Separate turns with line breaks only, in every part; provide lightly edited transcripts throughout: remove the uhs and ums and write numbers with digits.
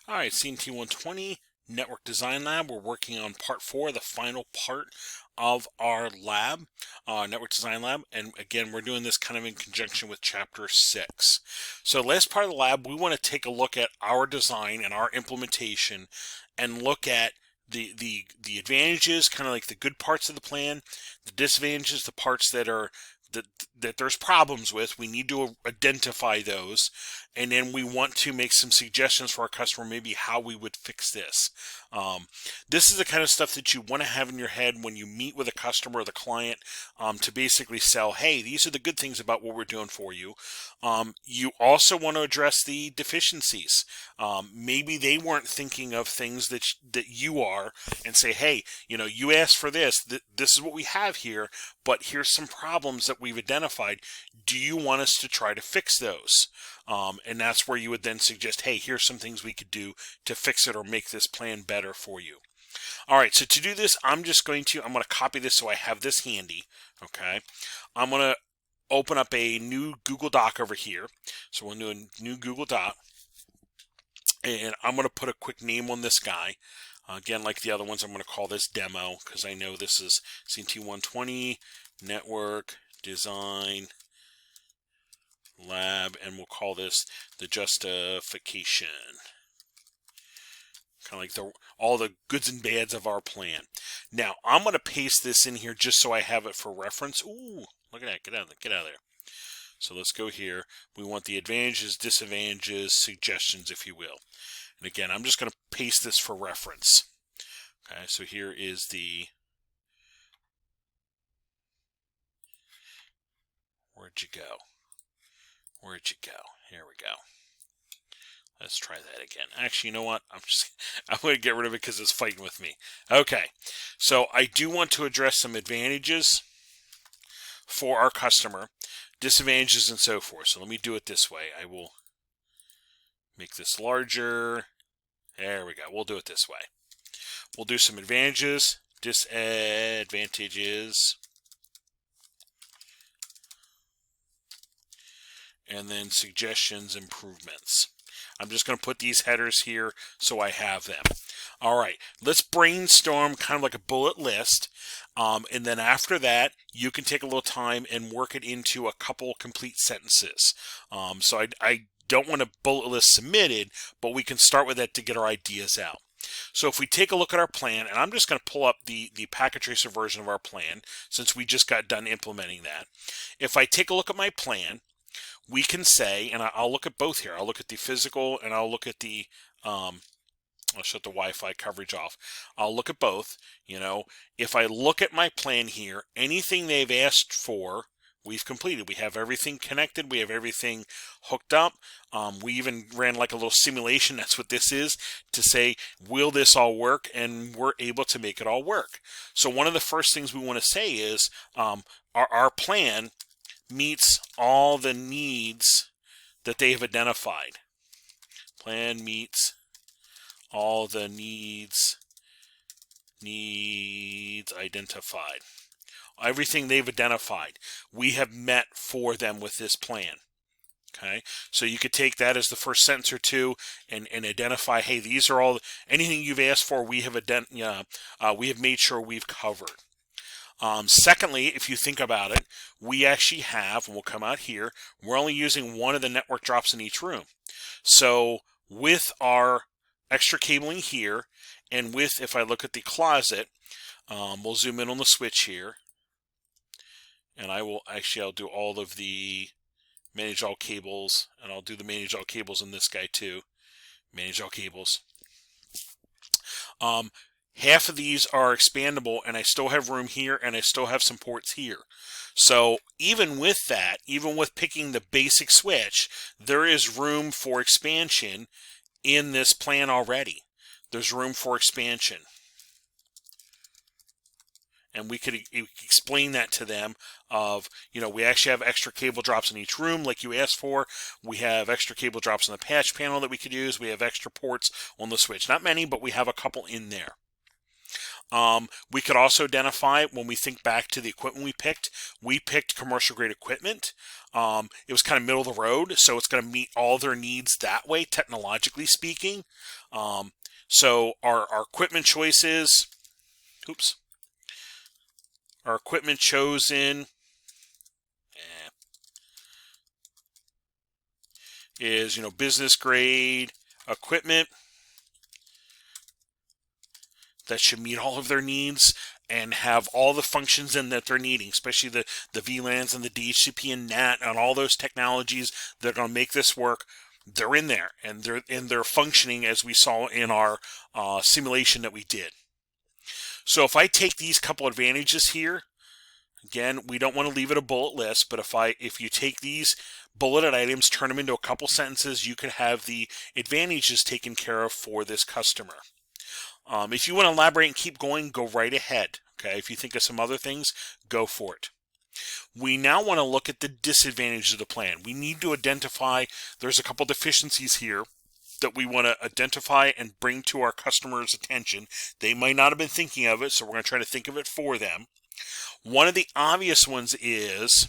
All right, CNT120 Network Design Lab. We're working on part 4, the final part of our lab, Network Design Lab. And again, we're doing this kind of in conjunction with Chapter 6. So last part of the lab, we want to take a look at our design and our implementation and look at the advantages, kind of like the good parts of the plan, the disadvantages, the parts that there's problems with. We need to identify those, and then we want to make some suggestions for our customer, maybe how we would fix this. This is the kind of stuff that you want to have in your head when you meet with a customer or the client, to basically sell, hey, these are the good things about what we're doing for you. You also want to address the deficiencies. Maybe they weren't thinking of things that you are, and say, hey, you asked for this. This is what we have here, but here's some problems that we've identified. Do you want us to try to fix those? And that's where you would then suggest, hey, here's some things we could do to fix it or make this plan better for you. All right, so to do this, I'm going to copy this so I have this handy, okay? I'm going to open up a new Google Doc over here. So we'll do a new Google Doc, and I'm going to put a quick name on this guy. Again, like the other ones, I'm going to call this demo because I know this is CNT120 Network Design Lab, and we'll call this the Justification. Kind of like all the goods and bads of our plan. Now, I'm going to paste this in here just so I have it for reference. Ooh, look at that. Get out of there. So let's go here. We want the advantages, disadvantages, suggestions, if you will. And again, I'm just going to paste this for reference. Okay, so here is where'd you go? Here we go. Let's try that again. Actually, you know what? I'm going to get rid of it because it's fighting with me. Okay, so I do want to address some advantages for our customer, disadvantages, and so forth. So let me do it this way. I will make this larger. There we go. We'll do it this way. We'll do some advantages, disadvantages, and then suggestions, improvements. I'm just going to put these headers here so I have them. All right, let's brainstorm kind of like a bullet list. And then after that, you can take a little time and work it into a couple complete sentences. So I don't want a bullet list submitted, but we can start with that to get our ideas out. So if we take a look at our plan, and I'm just going to pull up the packet tracer version of our plan since we just got done implementing that. If I take a look at my plan, we can say, and I'll look at both here. I'll look at the physical and I'll look at the, I'll shut the Wi-Fi coverage off. I'll look at both. If I look at my plan here, anything they've asked for, we've completed. We have everything connected. We have everything hooked up. We even ran like a little simulation. That's what this is, to say, will this all work? And we're able to make it all work. So one of the first things we want to say is our plan meets all the needs that they have identified. Plan meets all the needs identified. Everything they've identified, we have met for them with this plan. Okay, so you could take that as the first sentence or two and identify, hey, these are all, anything you've asked for, we have made sure we've covered. Secondly, if you think about it, we actually have, and we'll come out here, we're only using one of the network drops in each room. So with our extra cabling here, and with, if I look at the closet, we'll zoom in on the switch here, and I'll do all of the manage all cables, and I'll do the manage all cables in this guy too. Manage all cables. Half of these are expandable, and I still have room here, and I still have some ports here. So even with that, even with picking the basic switch, there is room for expansion in this plan already. There's room for expansion. And we could explain that to them of, we actually have extra cable drops in each room like you asked for. We have extra cable drops in the patch panel that we could use. We have extra ports on the switch. Not many, but we have a couple in there. We could also identify, when we think back to the equipment we picked commercial grade equipment. It was kind of middle of the road, so it's going to meet all their needs that way, technologically speaking. So our equipment choices, oops, our equipment chosen is, business grade equipment that should meet all of their needs and have all the functions in that they're needing, especially the VLANs and the DHCP and NAT and all those technologies that are going to make this work. They're in there, and they're functioning as we saw in our simulation that we did. So if I take these couple advantages here, again, we don't want to leave it a bullet list, but if you take these bulleted items, turn them into a couple sentences, you could have the advantages taken care of for this customer. If you want to elaborate and keep going, go right ahead. Okay, if you think of some other things, go for it. We now want to look at the disadvantages of the plan. We need to identify, there's a couple deficiencies here that we want to identify and bring to our customers' attention. They might not have been thinking of it, so we're going to try to think of it for them. One of the obvious ones is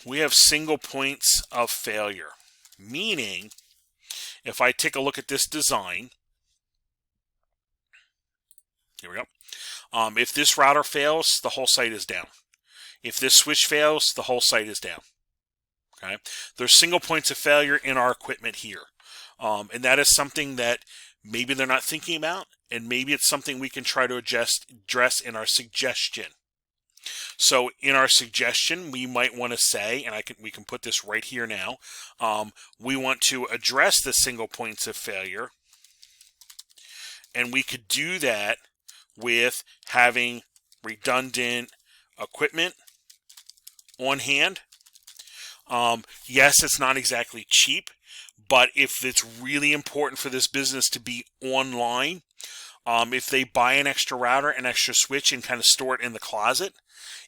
we have single points of failure, meaning if I take a look at this design, here we go. If this router fails, the whole site is down. If this switch fails, the whole site is down. Okay, there's single points of failure in our equipment here, and that is something that maybe they're not thinking about, and maybe it's something we can try to address in our suggestion. So in our suggestion, we might want to say, and we can put this right here now, we want to address the single points of failure, and we could do that with having redundant equipment on hand. Yes, it's not exactly cheap, but if it's really important for this business to be online, if they buy an extra router, an extra switch, and kind of store it in the closet,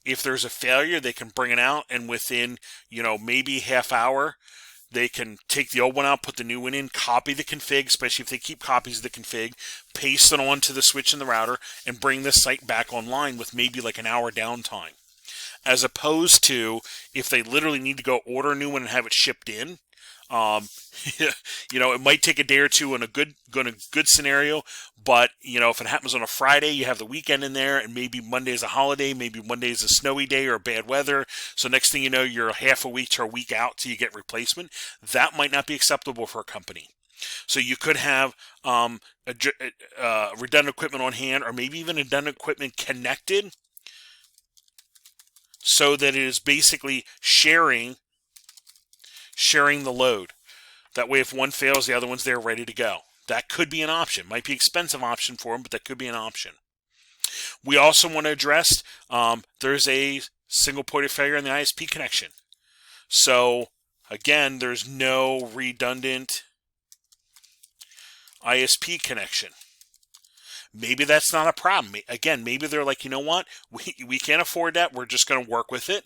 if there's a failure, they can bring it out, and within, maybe half hour, they can take the old one out, put the new one in, copy the config, especially if they keep copies of the config, paste it onto the switch and the router, and bring the site back online with maybe like an hour downtime. As opposed to if they literally need to go order a new one and have it shipped in, it might take a day or two in a good scenario, but if it happens on a Friday, you have the weekend in there, and maybe Monday is a holiday, maybe Monday is a snowy day or bad weather. So next thing you know, you're half a week to a week out till you get replacement. That might not be acceptable for a company. So you could have redundant equipment on hand, or maybe even redundant equipment connected, so that it is basically sharing the load. That way, if one fails, the other one's there ready to go. That could be an option. Might be an expensive option for them, but that could be an option. We also want to address, there's a single point of failure in the ISP connection. So, again, there's no redundant ISP connection. Maybe that's not a problem. Again, maybe they're like, you know what? We can't afford that. We're just going to work with it.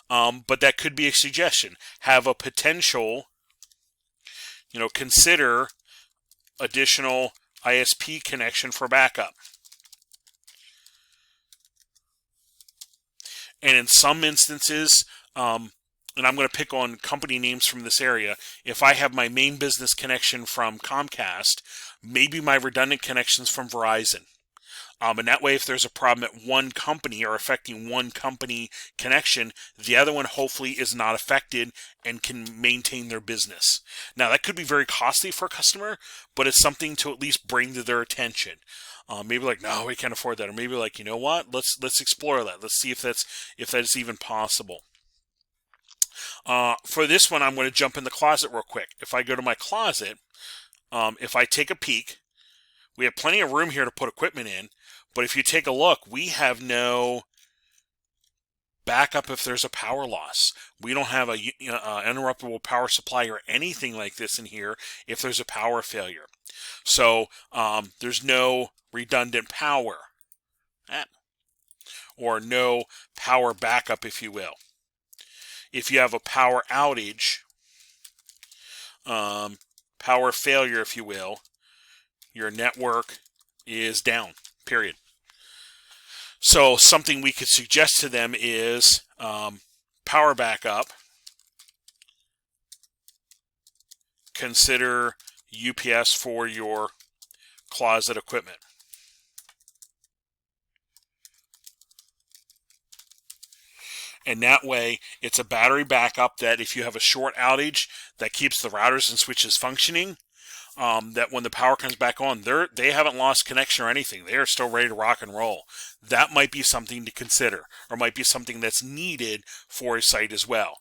But that could be a suggestion. Have a potential, consider additional ISP connection for backup. And in some instances, and I'm going to pick on company names from this area, if I have my main business connection from Comcast, maybe my redundant connections from Verizon. And that way, if there's a problem at one company or affecting one company connection, the other one hopefully is not affected and can maintain their business. Now, that could be very costly for a customer, but it's something to at least bring to their attention. Maybe like, no, we can't afford that. Or maybe like, you know what? Let's explore that. Let's see if that's even possible. For this one, I'm going to jump in the closet real quick. If I go to my closet, if I take a peek, we have plenty of room here to put equipment in, but if you take a look, we have no backup if there's a power loss. We don't have a uninterruptible power supply or anything like this in here if there's a power failure. So there's no redundant power, or no power backup, if you will. If you have a power outage, power failure, if you will, your network is down, period. So something we could suggest to them is power backup. Consider UPS for your closet equipment. And that way, it's a battery backup that if you have a short outage that keeps the routers and switches functioning, that when the power comes back on, they haven't lost connection or anything. They are still ready to rock and roll. That might be something to consider, or might be something that's needed for a site as well.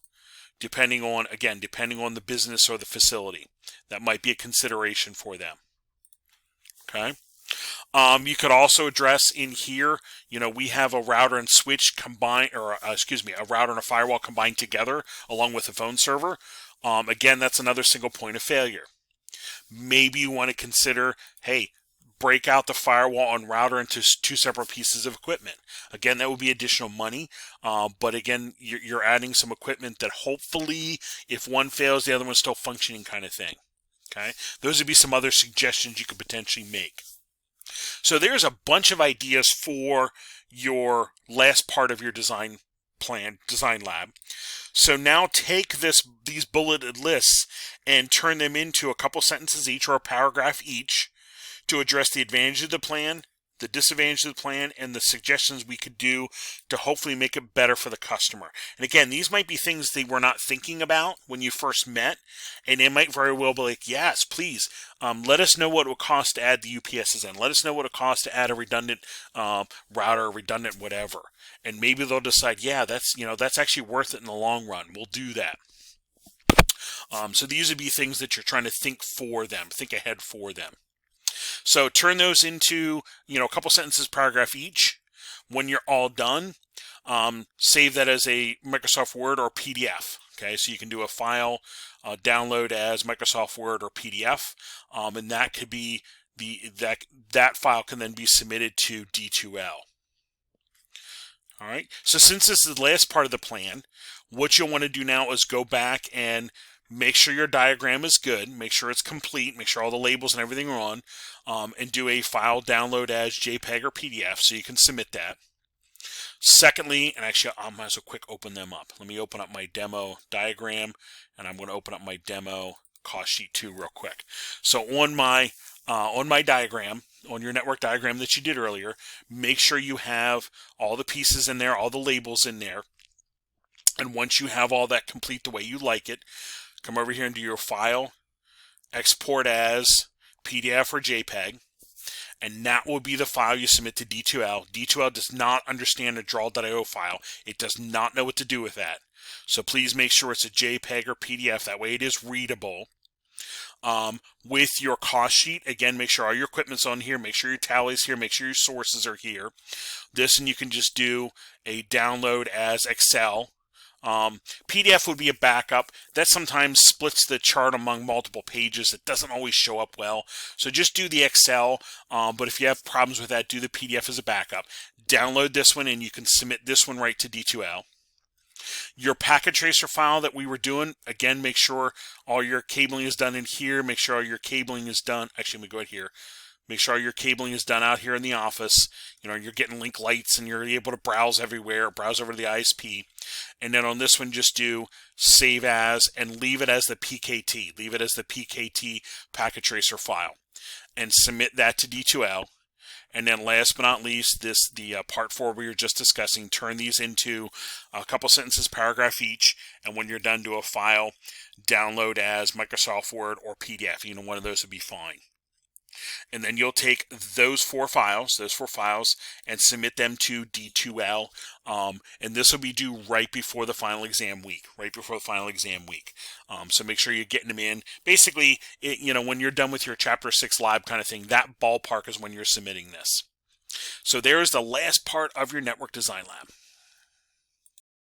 Depending on the business or the facility. That might be a consideration for them. Okay. You could also address in here, we have a router and switch combined, or a router and a firewall combined together along with a phone server. Again, that's another single point of failure. Maybe you want to consider, hey, break out the firewall and router into two separate pieces of equipment. Again, that would be additional money, but again, you're adding some equipment that hopefully, if one fails, the other one's still functioning kind of thing. Okay, those would be some other suggestions you could potentially make. So there's a bunch of ideas for your last part of your design lab. So now take these bulleted lists and turn them into a couple sentences each or a paragraph each to address the advantages of the plan, the disadvantages of the plan, and the suggestions we could do to hopefully make it better for the customer. And again, these might be things they were not thinking about when you first met, and they might very well be like, yes, please, let us know what it would cost to add the UPSs in. Let us know what it costs to add a redundant router, redundant whatever. And maybe they'll decide, yeah, that's actually worth it in the long run. We'll do that. So these would be things that you're trying to think ahead for them. So turn those into, a couple sentences, paragraph each. When you're all done, save that as a Microsoft Word or PDF. Okay, so you can do a file download as Microsoft Word or PDF, and that could be that file can then be submitted to D2L. All right. So since this is the last part of the plan, what you'll want to do now is go back and make sure your diagram is good, make sure it's complete, make sure all the labels and everything are on, and do a file download as JPEG or PDF so you can submit that. Secondly, and actually I might as well quick open them up. Let me open up my demo diagram, and I'm going to open up my demo cost sheet too real quick. So on my diagram, on your network diagram that you did earlier, make sure you have all the pieces in there, all the labels in there. And once you have all that complete the way you like it, come over here and do your file, export as PDF or JPEG, and that will be the file you submit to D2L. D2L does not understand a draw.io file. It does not know what to do with that. So please make sure it's a JPEG or PDF. That way it is readable. With your cost sheet, again, make sure all your equipment's on here. Make sure your tally's here. Make sure your sources are here. This, and you can just do a download as Excel. PDF would be a backup. That sometimes splits the chart among multiple pages. It doesn't always show up well. So just do the Excel, but if you have problems with that, do the PDF as a backup. Download this one, and you can submit this one right to D2L. Your packet tracer file that we were doing, again, make sure all your cabling is done in here. Make sure all your cabling is done. Actually, let me go ahead here. Make sure all your cabling is done out here in the office. You're getting link lights and you're able to browse everywhere, browse over to the ISP. And then on this one, just do save as and leave it as the PKT. Leave it as the PKT packet tracer file and submit that to D2L. And then last but not least, the part 4 we were just discussing, turn these into a couple sentences, paragraph each. And when you're done, do a file, download as Microsoft Word or PDF. One of those would be fine. And then you'll take those four files, and submit them to D2L. And this will be due right before the final exam week, So make sure you're getting them in. Basically, when you're done with your Chapter 6 lab kind of thing, that ballpark is when you're submitting this. So there's the last part of your network design lab.